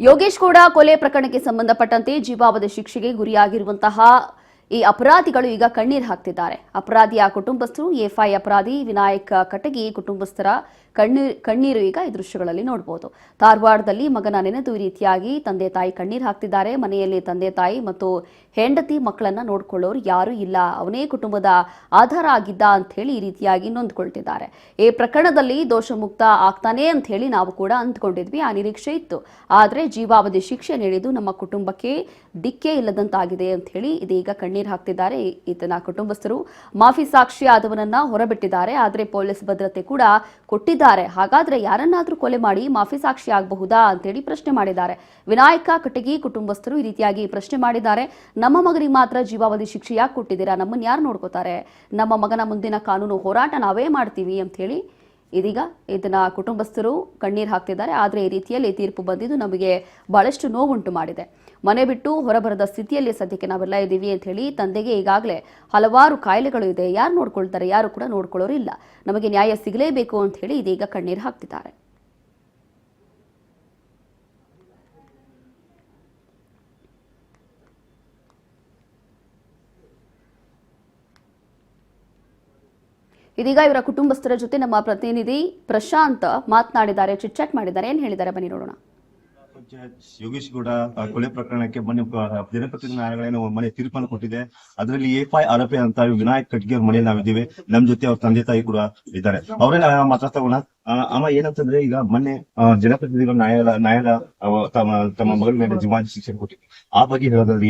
ಯೋಗೇಶ್ ಗೌಡ ಕೊಲೆ ಪ್ರಕರಣಕ್ಕೆ ಸಂಬಂಧಪಟ್ಟಂತೆ ಜೀವಾವಧಿ ಶಿಕ್ಷೆಗೆ ಗುರಿಯಾಗಿರುವಂತಹ ಈ ಅಪರಾಧಿಗಳು ಈಗ ಕಣ್ಣೀರು ಹಾಕ್ತಿದ್ದಾರೆ. ಅಪರಾಧಿಯ ಕುಟುಂಬಸ್ಥರು, ಎಫ್ಐ ಅಪರಾಧಿ ವಿನಾಯಕ್ ಕಟಗಿ ಕುಟುಂಬಸ್ಥರ ಕಣ್ಣೀರು ಈಗ ಈ ದೃಶ್ಯಗಳಲ್ಲಿ ನೋಡಬಹುದು. ಧಾರವಾಡದಲ್ಲಿ ಮಗನ ನೆನೆದು ಈ ರೀತಿಯಾಗಿ ತಂದೆ ತಾಯಿ ಕಣ್ಣೀರು ಹಾಕ್ತಿದ್ದಾರೆ. ಮನೆಯಲ್ಲಿ ತಂದೆ ತಾಯಿ ಮತ್ತು ಹೆಂಡತಿ ಮಕ್ಕಳನ್ನ ನೋಡ್ಕೊಳ್ಳೋರು ಯಾರೂ ಇಲ್ಲ, ಅವನೇ ಕುಟುಂಬದ ಆಧಾರ ಆಗಿದ್ದ ಅಂತ ಹೇಳಿ ಈ ರೀತಿಯಾಗಿ ನೊಂದ್ಕೊಳ್ತಿದ್ದಾರೆ. ಈ ಪ್ರಕರಣದಲ್ಲಿ ದೋಷಮುಕ್ತ ಆಗ್ತಾನೆ ಅಂತ ಹೇಳಿ ನಾವು ಕೂಡ ಅಂದ್ಕೊಂಡಿದ್ವಿ, ಆ ನಿರೀಕ್ಷೆ ಇತ್ತು. ಆದರೆ ಜೀವಾವಧಿ ಶಿಕ್ಷೆ ನೀಡಿದ್ದು ನಮ್ಮ ಕುಟುಂಬಕ್ಕೆ ದಿಕ್ಕೇ ಇಲ್ಲದಂತಾಗಿದೆ ಅಂತ ಹೇಳಿ ಇದೀಗ ಕಣ್ಣೀರು ಹಾಕ್ತಿದ್ದಾರೆ. ಈತನ ಕುಟುಂಬಸ್ಥರು ಮಾಫಿ ಸಾಕ್ಷಿ ಆದವನನ್ನ ಹೊರಬಿಟ್ಟಿದ್ದಾರೆ. ಆದರೆ ಪೊಲೀಸ್ ಭದ್ರತೆ ಕೂಡ ಕೊಟ್ಟಿದ್ದಾರೆ. ಹಾಗಾದ್ರೆ ಯಾರನ್ನಾದ್ರೂ ಕೊಲೆ ಮಾಡಿ ಮಾಫಿ ಸಾಕ್ಷಿ ಆಗಬಹುದಾ ಅಂತೇಳಿ ಪ್ರಶ್ನೆ ಮಾಡಿದ್ದಾರೆ. ವಿನಾಯಕ ಕಟಗಿ ಕುಟುಂಬಸ್ಥರು ಈ ರೀತಿಯಾಗಿ ಪ್ರಶ್ನೆ ಮಾಡಿದ್ದಾರೆ. ನಮ್ಮ ಮಗನಿಗೆ ಮಾತ್ರ ಜೀವಾವಧಿ ಶಿಕ್ಷೆ ಯಾಕೆ ಕೊಟ್ಟಿದ್ದೀರಾ, ನಮ್ಮನ್ನು ಯಾರು ನೋಡ್ಕೋತಾರೆ, ನಮ್ಮ ಮಗನ ಮುಂದಿನ ಕಾನೂನು ಹೋರಾಟ ನಾವೇ ಮಾಡ್ತೀವಿ ಅಂತ ಹೇಳಿ ಇದೀಗ ಇದನ್ನ ಕುಟುಂಬಸ್ಥರು ಕಣ್ಣೀರು ಹಾಕ್ತಿದ್ದಾರೆ. ಆದರೆ ಈ ರೀತಿಯಲ್ಲಿ ತೀರ್ಪು ಬಂದಿದ್ದು ನಮಗೆ ಬಹಳಷ್ಟು ನೋವುಂಟು ಮಾಡಿದೆ. ಮನೆ ಬಿಟ್ಟು ಹೊರಬರದ ಸ್ಥಿತಿಯಲ್ಲಿ ಸದ್ಯಕ್ಕೆ ನಾವೆಲ್ಲ ಇದ್ದೀವಿ ಅಂತ ಹೇಳಿ ತಂದೆಗೆ ಈಗಾಗಲೇ ಹಲವಾರು ಕಾಯಿಲೆಗಳು ಇದೆ, ಯಾರು ನೋಡ್ಕೊಳ್ತಾರೆ, ಯಾರು ಕೂಡ ನೋಡ್ಕೊಳ್ಳೋರು ಇಲ್ಲ, ನಮಗೆ ನ್ಯಾಯ ಸಿಗಲೇಬೇಕು ಅಂತ ಹೇಳಿ ಇದೀಗ ಕಣ್ಣೀರು ಹಾಕ್ತಿದ್ದಾರೆ. ಇದೀಗ ಇವರ ಕುಟುಂಬಸ್ಥರ ಜೊತೆ ನಮ್ಮ ಪ್ರತಿನಿಧಿ ಪ್ರಶಾಂತ್ ಮಾತನಾಡಿದ್ದಾರೆ, ಚಿಟ್ಚಾಟ್ ಮಾಡಿದ್ದಾರೆ. ಏನ್ ಹೇಳಿದ್ದಾರೆ ಬನ್ನಿ ನೋಡೋಣ. ಯೋಗೇಶ್ ಗೌಡ ಕೊಲೆ ಪ್ರಕರಣಕ್ಕೆ ಮೊನ್ನೆ ಜನಪ್ರತಿನಿಧಿ ನ್ಯಾಯಾಲಯ ಮನೆ ತೀರ್ಪನ್ನು ಕೊಟ್ಟಿದೆ. ಅದರಲ್ಲಿ ಎಫ್ಐ ಆರೋಪಿ ಅಂತ ವಿನಾಯಕ್ ಕಟ್ಗೆ ಅವ್ರ ಮನೆಯಲ್ಲಿ ನಾವಿದ್ದೀವಿ. ನಮ್ ಜೊತೆ ಅವ್ರ ತಂದೆ ತಾಯಿ ಕೂಡ ಇದ್ದಾರೆ. ಅವರೇ ಮಾತಾಡ್ತಗೋಣ. ಅಮ್ಮ, ಏನಂತಂದ್ರೆ ಈಗ ಮೊನ್ನೆ ಜನಪ್ರತಿನಿಧಿಗಳು ನ್ಯಾಯಾಲಯ ತಮ್ಮ ಮಗಳ ಮೇಲೆ ಜೀವಾವಧಿ ಶಿಕ್ಷೆ ಕೊಟ್ಟಿದೆ. ಆ ಬಗ್ಗೆ ಹೇಳೋದ್ರಲ್ಲಿ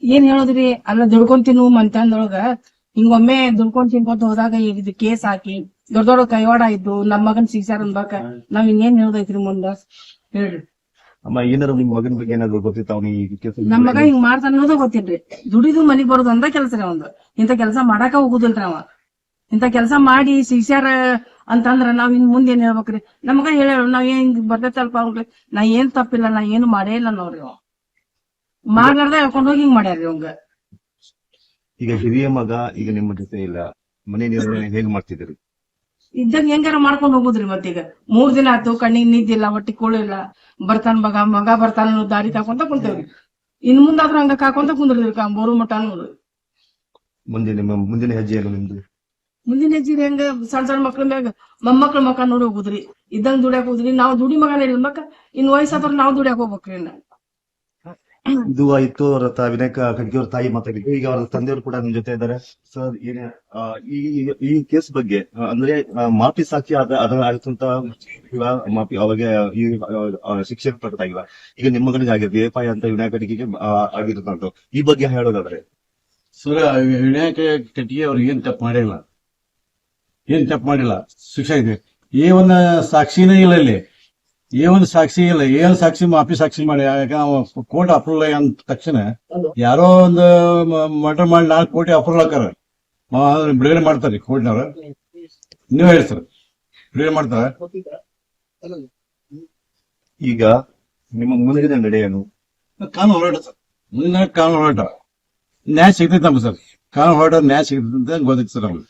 ಏನ್ ಹೇಳೋದ್ರಿ, ಅಲ್ಲ ದುಡ್ಕೊಂಡ್ ಮಂತಂದೊಳಗ ಹಿಂಗೊಮ್ಮೆ ದುಡ್ಕೊಂಡ್ ತಿನ್ಕೊಂತ ಹೋದಾಗ ಇದು ಕೇಸ್ ಹಾಕಿ ದೊಡ್ಡ ದೊಡ್ಡ ಕೈವಾಡ ಇದ್ದು ನಮ್ ಮಗನ್ ಸಿಗ್ಸಾರ ಅನ್ಬಾಕ ನಾವ್ ಇನ್ನೇನ್ ಹೇಳೋದೈತ್ರಿ ಮುಂದ ಹೇಳ್ರಿ. ಅಮ್ಮ, ಏನಾದ್ರು ನಿಮ್ ಮಗನ ಬಗ್ಗೆ ಏನಾದ್ರು ಗೊತ್ತಿತ್ತ? ನಮ್ ಮಗ ಹಿಂಗ್ ಮಾಡ್ತಾನ ಅನ್ನೋದ ಗೊತ್ತಿಲ್ರಿ. ದುಡಿದು ಮನಿಗ್ ಬರೋದು ಅಂದ ಕೆಲಸ ರೀ ಅವಂದು. ಇಂತ ಕೆಲಸ ಮಾಡಾಕ ಹೋಗುದಿಲ್ರಿ ಅವ. ಇಂತ ಕೆಲಸ ಮಾಡಿ ಸಿಗ್ಸ್ಯಾರ ಅಂತಂದ್ರ ನಾವ್ ಇನ್ ಮುಂದೆ ಏನ್ ಹೇಳ್ಬೇಕ್ರಿ? ನಮ್ ಮಗ ಹೇಳ ನಾವ್ ಏನ್ ಬರ್ತೈತಲ್ಪ ಅವ್ರಿ, ನಾ ಏನ್ ತಪ್ಪಿಲ್ಲ, ನಾ ಏನು ಮಾಡೇ ಇಲ್ಲ ನೋಡ್ರಿ. ಅವ ಮಾಡ್ಲಾರ್ದ ಹೇಳ್ಕೊಂಡ್ ಹೋಗಿ ಹಿಂಗ್ ಮಾಡ್ಯಾರ್ರಿ ಅವಂಗ. ಈಗ ಹಿರಿಯ ಮಗ ಈಗ ನಿಮ್ಮ ಜೊತೆ ಇಲ್ಲ, ಮನೆ ನಿರ್ವಹಣೆ ಹೇಗ್ ಮಾಡ್ತಿದ್ದೀರಿ? ಇದ್ದಂಗ ಹೆಂಗಾರ ಮಾಡ್ಕೊಂಡ್ ಹೋಗುದ್ರಿ. ಮತ್ತೀಗ 3 ದಿನ ಆಯ್ತು, ಕಣ್ಣಿಗೆ ನಿದ್ದಿಲ್ಲ, ಹೊಟ್ಟಿ ಕೂಳಿಲ್ಲ. ಬರ್ತಾನ ಮಗ ಬರ್ತಾನ ದಾರಿ ಕಾಕೊಂತ ಕುಂತೇವ್ರಿ. ಇನ್ ಮುಂದಾದ್ರೂ ಹಂಗ ಕಾಕೊಂತ ಕುಂದ್ರಿದ್ರಿ ಬೋರು ಮಠ ನೋಡ್ರಿ. ಮುಂದಿನ ಹೆಜ್ಜೆ ಏನು ನಿಮ್ದು? ಮುಂದಿನ ಹೆಜ್ಜೆ ಹೆಂಗ ಸಣ್ಣ ಮಕ್ಳ ಮ್ಯಾಗ ಮೊಮ್ಮಕ್ಳ ಮಕ್ಕ ನೋಡಿ ಹೋಗುದ್ರಿ. ಇದ್ದಂಗ ದುಡ್ಯಾಕ್ ಹೋಗುದ್ರಿ. ನಾವ್ ದುಡಿ ಮಗನ ಇರ್ಬೇಕ, ಇನ್ ವಯಸ್ಸಾದ್ರ ನಾವ್ ದುಡ್ಯಾಕ್ ಹೋಗ್ಬೇಕ್ರಿ. ಇದು ಆಯ್ತು ಅವರ ವಿನಾಯಕ ಖಡ್ಗೆ ಅವ್ರ ತಾಯಿ ಮಾತಾಡಿದ್ರು. ಈಗ ಅವರ ತಂದೆಯವರು ಕೂಡ ನಿಮ್ ಜೊತೆ ಇದ್ದಾರೆ. ಸರ್, ಈ ಕೇಸ್ ಬಗ್ಗೆ ಅಂದ್ರೆ ಮಾಫಿ ಸಾಕ್ಷಿ ಆಗುತ್ತಂತ ಮಾಫಿ ಅವಾಗ ಈ ಶಿಕ್ಷೆ ಪ್ರಕಟ ಆಗಿಲ್ಲ. ಈಗ ನಿಮ್ಮ ಮಗನಿಗೆ ಆಗಿದೆ ಎಫ್ಐ ಅಂತ ವಿನಾಯಕ ಖಡ್ಗೆಗೆ ಆಗಿರುತ್ತಂತ. ಈ ಬಗ್ಗೆ ಹೇಳೋದಾದ್ರೆ ಸರ್, ವಿನಾಯಕ ಖಡ್ಗೆ ಅವ್ರು ಏನ್ ತಪ್ಪು ಮಾಡಿಲ್ಲ, ಶಿಕ್ಷೆ ಇದೆ. ಈ ಒಂದು ಸಾಕ್ಷಿನೇ ಇಲ್ಲ ಇಲ್ಲಿ, ಒಂದು ಸಾಕ್ಷಿ ಇಲ್ಲ. ಏನ್ ಸಾಕ್ಷಿ ಮಾಫಿ ಸಾಕ್ಷಿ ಮಾಡಿ ಕೋರ್ಟ್ ಅಪ್ರೂವಲ್ ಅಂದ ತಕ್ಷಣ ಯಾರೋ ಒಂದು ಮರ್ಡರ್ ಮಾಡಿ 4 ಕೋಟಿ ಅಪ್ರೂವಲ್ ಹಾಕಾರ ಬಿಡುಗಡೆ ಮಾಡ್ತಾರೆ ಕೋರ್ಟ್ನವ್ರ. ನೀವ್ ಹೇಳ್ತಾರೆ ಬಿಡುಗಡೆ ಮಾಡ್ತಾರ. ಈಗ ನಿಮ್ಮ ಮುಂದಿನ ನಡೆ ಏನು? ಕಾನೂನು ಹೋರಾಟ ಸರ್, ಮುಂದಿನ ಕಾನೂನು ಹೋರಾಟ. ನ್ಯಾಯ ಸಿಗ್ತೈತೆ ನಮ್ಗೆ ಸರ್, ಕಾನೂನು ಹೋರಾಟ ನ್ಯಾಯ ಸಿಗ್ತೈತೆ ಅಂತ ಗೊತ್ತೈತೆ ಸರ್ ನಮ್ಗೆ.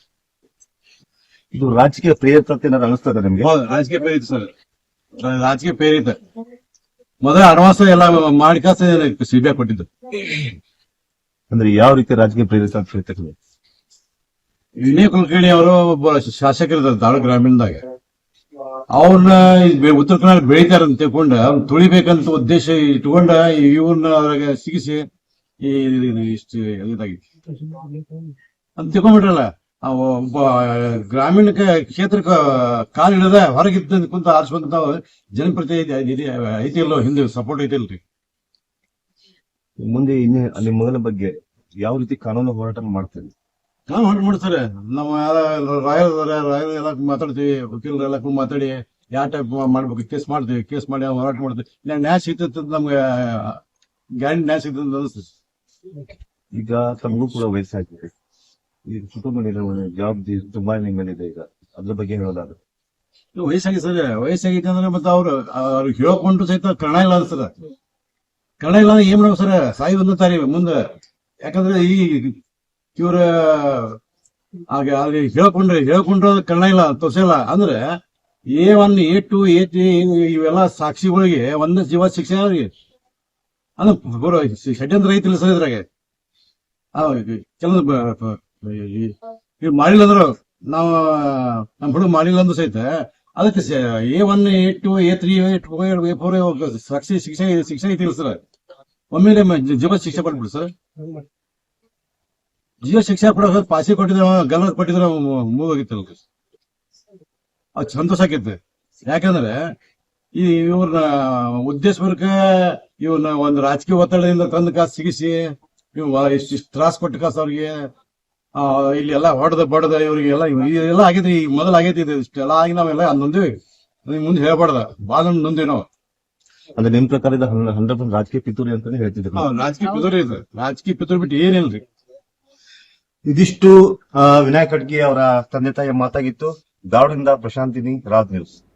ಇದು ರಾಜಕೀಯ ಪ್ರೇರಿತ ಏನಾದ್ರು ಅನಿಸ್ತದೆ ನಿಮ್ಗೆ? ರಾಜಕೀಯ ಪ್ರೇರಿತ ಸರ್, ರಾಜಕೀಯ ಪ್ರೇರಿತ. ಮೊದಲ ಅಡ್ವಾನ್ಸ್ ಎಲ್ಲ ಮಾಡಿಕಾಸ ಸಿಬಿಐ ಕೊಟ್ಟಿದ್ದು. ಅಂದ್ರೆ ಯಾವ ರೀತಿ ರಾಜಕೀಯ ಪ್ರೇರಿತ ಅಂತ ಹೇಳ್ತಾರೆ? ವಿನಯ್ ಕುಲಕರ್ಣಿ ಅವರು ಒಬ್ಬ ಶಾಸಕರಿದ್ದಾರೆ ಧಾರವಾಡ ಗ್ರಾಮೀಣದಾಗ. ಅವ್ರನ್ನ ಉತ್ತರ ಕನ್ನಡ ಬೆಳಿತಾರ ಅಂತ ತಿಳ್ಕೊಂಡ ಅವ್ನ ತುಳಿಬೇಕಂತ ಉದ್ದೇಶ ಇಟ್ಕೊಂಡ ಇವ್ರನ್ನ ಅವ್ರಾಗ ಸಿಗಿಸಿ ಇಷ್ಟು ಇದಾಗಿತ್ತು ಅಂತ ತಿಳ್ಕೊಂಡ್ಬಿಟ್ರಲ್ಲ. ಒಬ್ಬ ಗ್ರಾಮೀಣ ಕ್ಷೇತ್ರಕ್ಕೆ ಕಾಲು ಹಿಡದ ಹೊರಗಿದ್ದ ಕುಂತ ಆರಿಸುವಂತ ಜನಪ್ರತಿನಿಧಿ ಐತಿಲ್ಲೋ, ಹಿಂದೆ ಸಪೋರ್ಟ್ ಐತಿಲ್ರಿ. ಮುಂದೆ ನಿಮ್ಮ ಮಗನ ಬಗ್ಗೆ ಯಾವ ರೀತಿ ಕಾನೂನು ಹೋರಾಟ ಮಾಡ್ತೀವಿ? ಕಾನೂನು ಹೋರಾಟ ಮಾಡ್ತಾರೆ. ನಾವು ರಾಯಲ್ ಎಲ್ಲ ಮಾತಾಡ್ತೀವಿ, ವಕೀಲರು ಎಲ್ಲ ಮಾತಾಡಿ ಯಾವ ಟೈಪ್ ಮಾಡ್ಬೇಕು ಕೇಸ್ ಮಾಡ್ತೀವಿ. ಕೇಸ್ ಮಾಡಿ ಹೋರಾಟ ಮಾಡ್ತೀವಿ. ನ್ಯಾಯ ಸಿಗ್ತದೆ, ನಮ್ಗೆ ಗ್ಯಾರಂಟಿ ನ್ಯಾಯ ಸಿಗ್ತದೆ ಅಂತ ಅನಿಸ್ತದೆ. ಈಗ ತಮಗೂ ಕೂಡ ವಯಸ್ಸಾಗಿದೆ, ಈ ಕುಟುಂಬ ನಿರ್ವಹಣೆ ಜವಾಬ್ದಾರಿ ತುಂಬಾ ನಿಮ್ಮ ಮೇಲಿದೆ. ಈಗ ಅದ್ರ ಬಗ್ಗೆ ಹೇಳೋದಾದ್ರೆ ವಯಸ್ಸಾಗಿ ಸರ್, ವಯಸ್ಸಾಗೈತೆ ಅಂದ್ರೆ ಮತ್ತೆ ಅವ್ರಿಗೆ ಹೇಳ್ಕೊಂಡು ಸಹಿತ ಕರ್ಣ ಇಲ್ಲ ಅನ್ಸದ. ಕರ್ಣ ಇಲ್ಲ ಅಂದ್ರೆ ಏನ್ ಮಾಡ್ಬೇಕು ಸರ್? ಸಾಯಿ ಬಂದಾರಿ ಮುಂದೆ. ಯಾಕಂದ್ರೆ ಈ ಇವ್ರ ಹೇಳ್ಕೊಂಡ್ರೆ ಕರ್ಣ ಇಲ್ಲ ತೋರ್ಸಲ್ಲ ಅಂದ್ರೆ A1 A2 A3 ಇವೆಲ್ಲ ಸಾಕ್ಷಿಗಳಿಗೆ ಒಂದೇ ಜೀವ ಶಿಕ್ಷೆ ಅವ್ರಿಗೆ ಅಂದ್ರೆ ಷಡ್ಯಂತ್ರ ಐತಿಲ್ಲ ಸರ್ ಇದ್ರಾಗೆ ಕೆಲವೊಂದು ಇವ್ ಮಾಡಿಲ್ಲ ಅಂದ್ರು ನಾವು ನಮ್ ಹುಡುಗ ಮಾಡಿಲ್ಲ ಅಂದ್ರು ಸಹಿತ ಅದಕ್ಕೆ A1 A2 A3 A4 ಸಾಕ್ಷಿ ಶಿಕ್ಷೆ ಐತಿಲ್ಲ ಸರ್ ಒಮ್ಮೆಲೆ ಜೀವ ಶಿಕ್ಷೆ ಕೊಟ್ಬಿಡು ಸರ್ ಜೀವ ಶಿಕ್ಷೆ ಕೊಡೋ ಪಾಸಿ ಕೊಟ್ಟಿದ್ರೆ ಗಲ್ವತ್ ಕೊಟ್ಟಿದ್ರೆ ಮುಗೋಗಿತ್ತಲ್ಲ ಅದು ಸಂತೋಷ ಆಕೈತೆ ಯಾಕಂದ್ರೆ ಇವ್ರನ್ನ ಉದ್ದೇಶಪೂರ್ವಕ ಇವ್ರನ್ನ ಒಂದು ರಾಜಕೀಯ ಒತ್ತಡದಿಂದ ತಂದು ಕಾಸು ಸಿಗಿಸಿ ಇಷ್ಟು ತ್ರಾಸ ಕೊಟ್ಟು ಕಾಸು ಅವ್ರಿಗೆ ಇಲ್ಲಿ ಎಲ್ಲ ಬಡದ ಇವ್ರಿಗೆ ಎಲ್ಲ ಆಗೈತಿ ಈಗ ಮೊದಲು ಆಗೈತಿ ಇಷ್ಟೆಲ್ಲ ಆಗಿ ನಾವೆಲ್ಲ ನೊಂದಿವಿ ಮುಂದೆ ಹೇಳ್ಬಾರ್ದ ಬಾಳ ನೊಂದಿವಿ ನಾವು ಅಂದ್ರೆ ನಿಮ್ ಪ್ರಕಾರ ಇದು 100% ರಾಜಕೀಯ ಪಿತೂರಿ ಅಂತಾನೆ ಹೇಳ್ತಿದ್ರು. ರಾಜಕೀಯ ಪಿತೂರಿ ಇದೆ ರಾಜಕೀಯ ಪಿತೂರಿ ಬಿಟ್ಟು ಏನಿಲ್ರಿ. ಇದಿಷ್ಟು ವಿನಾಯಕ್ ಖಡ್ಗೆ ಅವರ ತಂದೆ ತಾಯಿಯ ಮಾತಾಗಿತ್ತು. ಧಾರವಾಡದಿಂದ ಪ್ರಶಾಂತಿನಿ, ರಾಜ್ ನ್ಯೂಸ್.